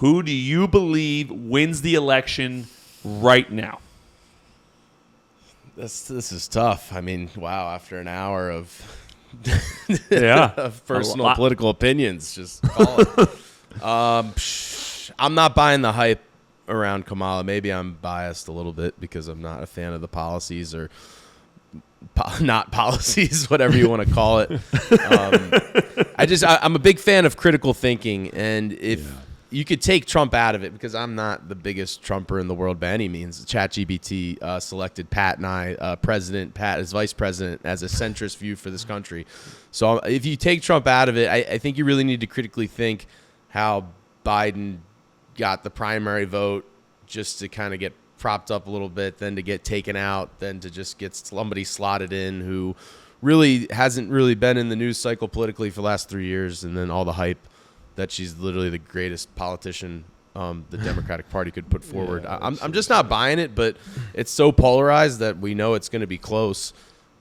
Who do you believe wins the election right now? This is tough. I mean, wow, after an hour of of personal political opinions, just call it. I'm not buying the hype around Kamala. Maybe I'm biased a little bit because I'm not a fan of the policies or not policies, whatever you want to call it. I'm a big fan of critical thinking, and if you could take Trump out of it, because I'm not the biggest Trumper in the world by any means. ChatGPT selected Pat and I, Pat as vice president, as a centrist view for this country. So if you take Trump out of it, I think you really need to critically think how Biden got the primary vote just to kind of get propped up a little bit, then to get taken out, then to just get somebody slotted in who really hasn't really been in the news cycle politically for the last 3 years, and then all the hype that she's literally the greatest politician the Democratic Party could put forward. I'm just not buying it, but it's so polarized that we know it's going to be close.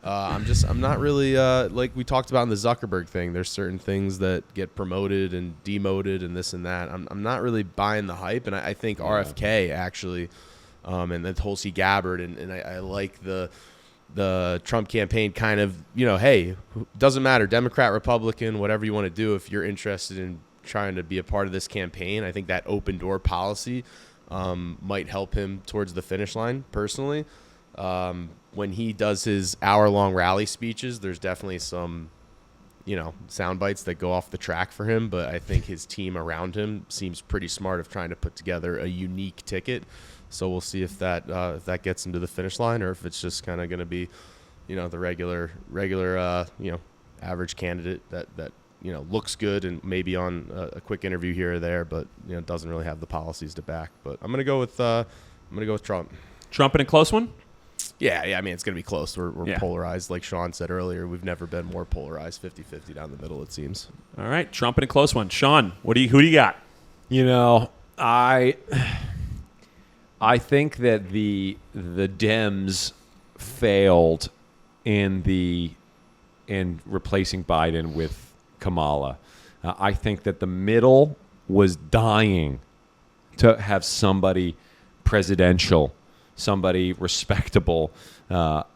I'm not really like we talked about in the Zuckerberg thing. There's certain things that get promoted and demoted and this and that. I'm not really buying the hype, and I think RFK actually, and the Tulsi Gabbard, and I like the Trump campaign kind of, hey, doesn't matter, Democrat, Republican, whatever you want to do, if you're interested in trying to be a part of this campaign. I think that open door policy might help him towards the finish line personally. When he does his hour-long rally speeches, there's definitely some, sound bites that go off the track for him, but I think his team around him seems pretty smart of trying to put together a unique ticket. So we'll see if that gets him to the finish line, or if it's just kind of going to be, the regular, average candidate that looks good and maybe on a quick interview here or there, but doesn't really have the policies to back. But I'm gonna go with Trump. Trump in a close one? Yeah. I mean, it's gonna be close. We're polarized, like Sean said earlier. We've never been more polarized, 50-50 down the middle, it seems. All right, Trump in a close one. Sean, who do you got? I think that the Dems failed in replacing Biden with Kamala. I think that the middle was dying to have somebody presidential, somebody respectable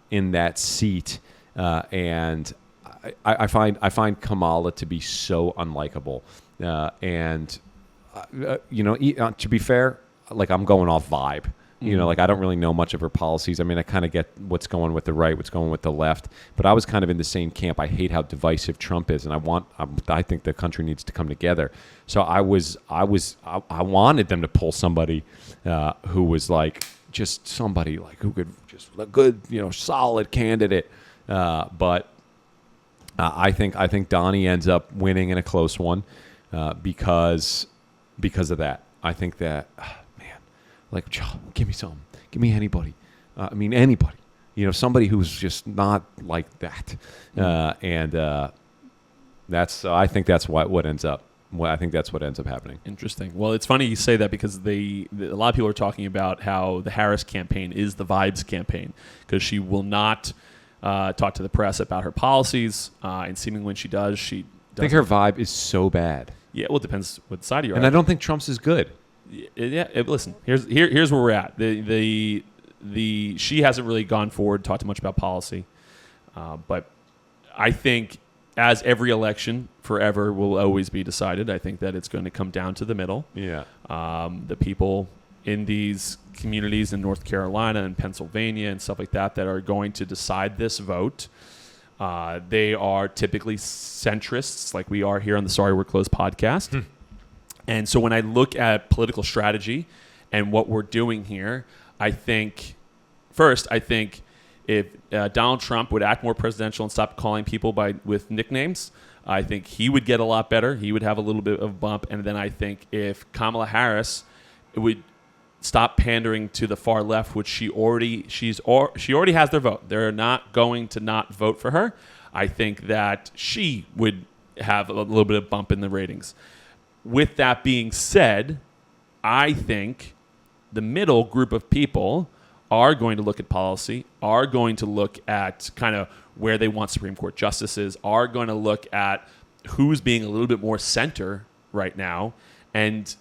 in that seat, and I find Kamala to be so unlikable. To be fair, like, I'm going off vibe. I don't really know much of her policies. I mean, I kind of get what's going with the right, what's going with the left, but I was kind of in the same camp. I hate how divisive Trump is, and I think the country needs to come together. So I wanted them to pull somebody who was like just somebody like who could just a good, solid candidate. But I think Donnie ends up winning in a close one because of that. I think that. Like, give me something. Give me anybody. Anybody. Somebody who's just not like that. I think that's what ends up. I think that's what ends up happening. Interesting. Well, it's funny you say that because a lot of people are talking about how the Harris campaign is the vibes campaign, because she will not talk to the press about her policies, and seemingly when she does, I think her vibe is so bad. Yeah, well, it depends what side you're on. And I don't think Trump's is good. Listen. Here's where we're at. She hasn't really gone forward, talked much about policy, but I think as every election forever will always be decided, I think that it's going to come down to the middle. Yeah. The people in these communities in North Carolina and Pennsylvania and stuff like that are going to decide this vote. They are typically centrists, like we are here on the Sorry We're Closed podcast. And so when I look at political strategy and what we're doing here, I think if Donald Trump would act more presidential and stop calling people with nicknames, I think he would get a lot better. He would have a little bit of a bump. And then I think if Kamala Harris would stop pandering to the far left, which she already has their vote. They're not going to not vote for her. I think that she would have a little bit of bump in the ratings. With that being said, I think the middle group of people are going to look at policy, are going to look at kind of where they want Supreme Court justices, are going to look at who's being a little bit more center right now. And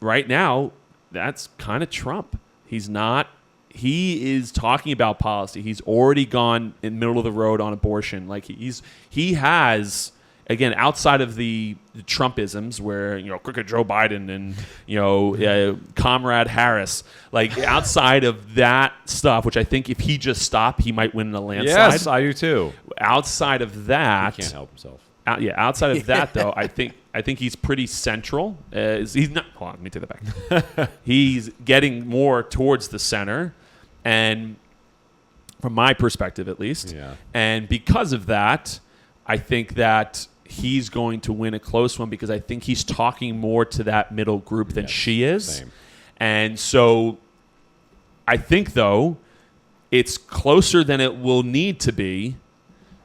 right now, that's kind of Trump. He's not. He is talking about policy. He's already gone in the middle of the road on abortion. Like he has, again, outside of the Trumpisms where, crooked Joe Biden and, Comrade Harris, like outside of that stuff, which I think if he just stopped, he might win in a landslide. Yes, I do too. Outside of that. He can't help himself. Outside of that, though, I think he's pretty central. He's not. Hold on, let me take that back. He's getting more towards the center, and from my perspective, at least. Yeah. And because of that, I think that he's going to win a close one because I think he's talking more to that middle group than she is. Same. And so, I think though, it's closer than it will need to be.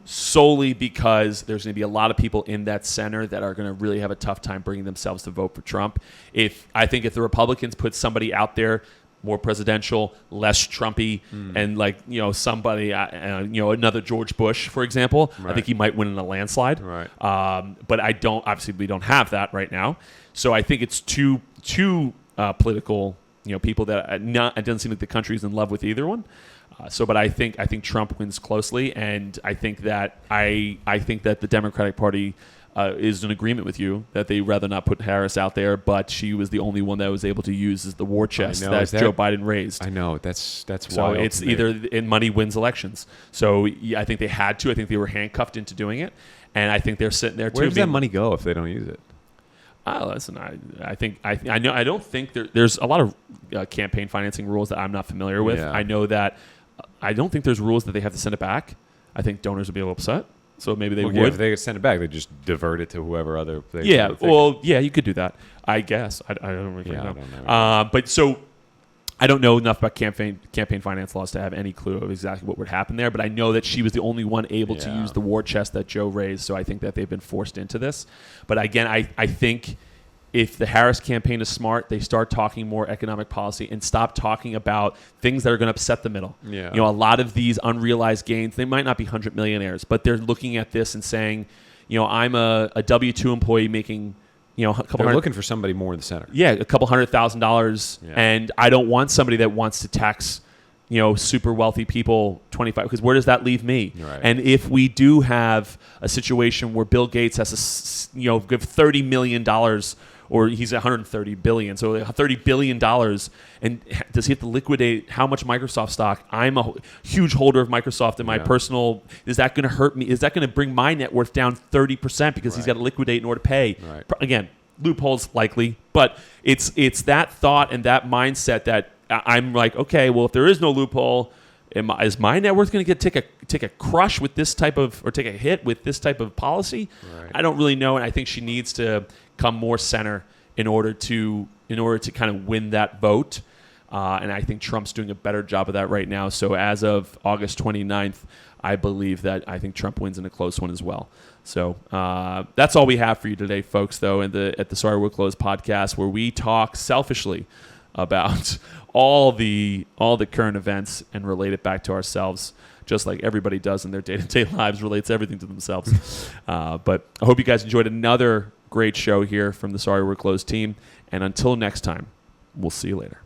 Solely because there's going to be a lot of people in that center that are going to really have a tough time bringing themselves to vote for Trump. I think if the Republicans put somebody out there more presidential, less Trumpy, and somebody, another George Bush, for example, right. I think he might win in a landslide. Right. But obviously we don't have that right now. So I think it's two political, people that it doesn't seem like the country's in love with either one. But I think Trump wins closely, and I think that the Democratic Party is in agreement with you that they rather not put Harris out there, but she was the only one that was able to use as the war chest that Joe Biden raised. I know that's so wild. It's either money wins elections. So I think they had to. I think they were handcuffed into doing it, and I think they're sitting there too. Where does that money go if they don't use it? Listen, I know. I don't think there's a lot of campaign financing rules that I'm not familiar with. Yeah. I know that. I don't think there's rules that they have to send it back. I think donors would be a little upset. So maybe they would. If they send it back, they just divert it to whoever other. You could do that. I guess. I don't really know. I don't know. But so I don't know enough about campaign finance laws to have any clue of exactly what would happen there. But I know that she was the only one able to use the war chest that Joe raised. So I think that they've been forced into this. But again, I think if the Harris campaign is smart, they start talking more economic policy and stop talking about things that are going to upset the middle. Yeah. A lot of these unrealized gains, they might not be 100 millionaires, but they're looking at this and saying, I'm a W-2 employee making, a couple They're hundred. looking for somebody more in the center. Yeah, a couple $100,000, Yeah. and I don't want somebody that wants to tax, super wealthy people 25, because where does that leave me? Right. And if we do have a situation where Bill Gates has to, give $30 million, or he's $130 billion, so $30 billion, and does he have to liquidate how much Microsoft stock? I'm a huge holder of Microsoft in my personal. Is that going to hurt me? Is that going to bring my net worth down 30% because he's got to liquidate in order to pay? Right. Again, loopholes likely, but it's that thought and that mindset that I'm like, okay, well, if there is no loophole, is my net worth going to take a crush with this type of, or take a hit with this type of policy? Right. I don't really know, and I think she needs to come more center in order to kind of win that vote. And I think Trump's doing a better job of that right now. So as of August 29th, I believe that I think Trump wins in a close one as well. So that's all we have for you today, folks, though, at the Sorry We're Closed podcast, where we talk selfishly about all the current events and relate it back to ourselves, just like everybody does in their day-to-day lives, relates everything to themselves. But I hope you guys enjoyed another great show here from the Sorry We're Closed team. And until next time, we'll see you later.